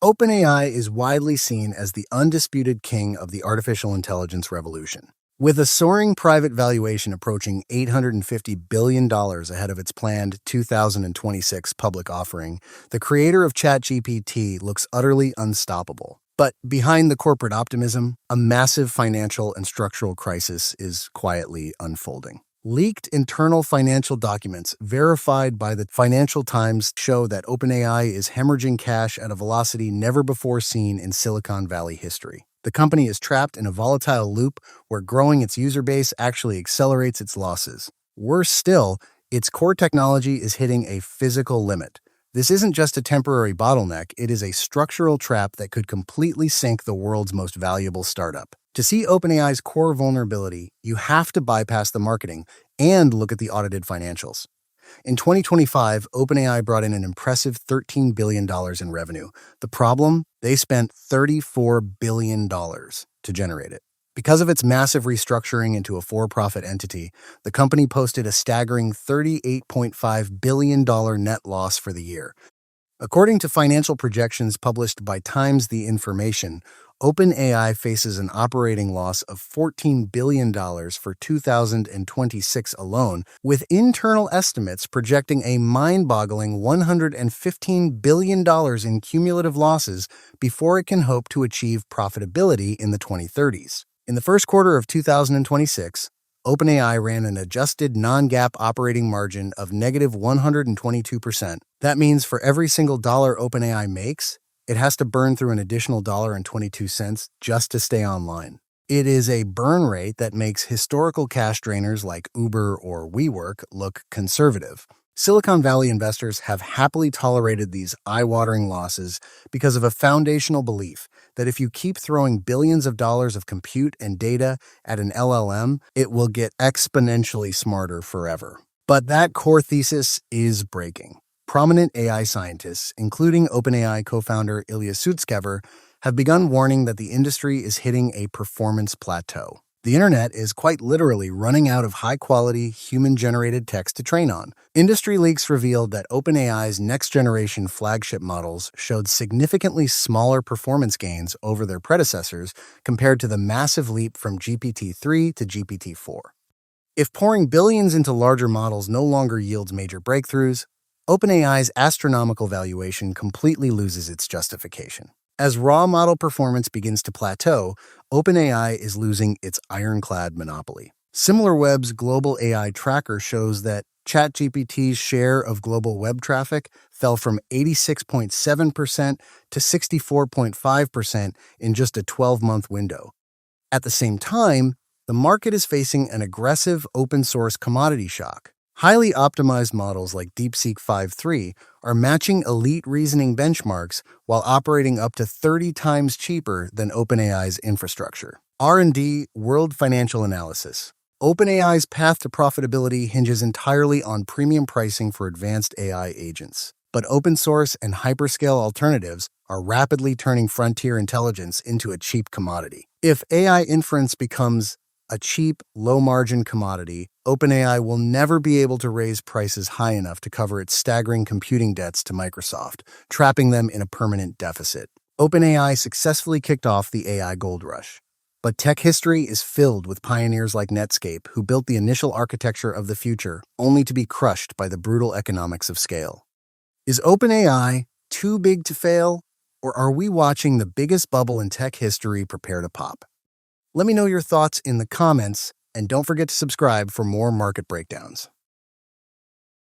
OpenAI is widely seen as the undisputed king of the artificial intelligence revolution. With a soaring private valuation approaching $850 billion ahead of its planned 2026 public offering, the creator of ChatGPT looks utterly unstoppable. But behind the corporate optimism, a massive financial and structural crisis is quietly unfolding. Leaked internal financial documents verified by the Financial Times show that OpenAI is hemorrhaging cash at a velocity never before seen in Silicon Valley history. The company is trapped in a volatile loop where growing its user base actually accelerates its losses. Worse still, its core technology is hitting a physical limit. This isn't just a temporary bottleneck, it is a structural trap that could completely sink the world's most valuable startup. To see OpenAI's core vulnerability, you have to bypass the marketing and look at the audited financials. In 2025, OpenAI brought in an impressive $13 billion in revenue. The problem? They spent $34 billion to generate it. Because of its massive restructuring into a for-profit entity, the company posted a staggering $38.5 billion net loss for the year. According to financial projections published by Times The Information, OpenAI faces an operating loss of $14 billion for 2026 alone, with internal estimates projecting a mind-boggling $115 billion in cumulative losses before it can hope to achieve profitability in the 2030s. In the first quarter of 2026, OpenAI ran an adjusted non-GAAP operating margin of negative 122%. That means for every single dollar OpenAI makes, it has to burn through an additional $1.22 just to stay online. It is a burn rate that makes historical cash drainers like Uber or WeWork look conservative. Silicon Valley investors have happily tolerated these eye-watering losses because of a foundational belief that if you keep throwing billions of dollars of compute and data at an LLM, it will get exponentially smarter forever. But that core thesis is breaking. Prominent AI scientists, including OpenAI co-founder Ilya Sutskever, have begun warning that the industry is hitting a performance plateau. The internet is quite literally running out of high-quality, human-generated text to train on. Industry leaks revealed that OpenAI's next-generation flagship models showed significantly smaller performance gains over their predecessors compared to the massive leap from GPT-3 to GPT-4. If pouring billions into larger models no longer yields major breakthroughs, OpenAI's astronomical valuation completely loses its justification. As raw model performance begins to plateau, OpenAI is losing its ironclad monopoly. SimilarWeb's global AI tracker shows that ChatGPT's share of global web traffic fell from 86.7% to 64.5% in just a 12-month window. At the same time, the market is facing an aggressive open-source commodity shock. Highly optimized models like DeepSeek 5.3 are matching elite reasoning benchmarks while operating up to 30 times cheaper than OpenAI's infrastructure. R&D World Financial Analysis. OpenAI's path to profitability hinges entirely on premium pricing for advanced AI agents. But open source and hyperscale alternatives are rapidly turning frontier intelligence into a cheap commodity. If AI inference becomes a cheap, low-margin commodity, OpenAI will never be able to raise prices high enough to cover its staggering computing debts to Microsoft, trapping them in a permanent deficit. OpenAI successfully kicked off the AI gold rush. But tech history is filled with pioneers like Netscape who built the initial architecture of the future, only to be crushed by the brutal economics of scale. Is OpenAI too big to fail, or are we watching the biggest bubble in tech history prepare to pop? Let me know your thoughts in the comments, and don't forget to subscribe for more market breakdowns.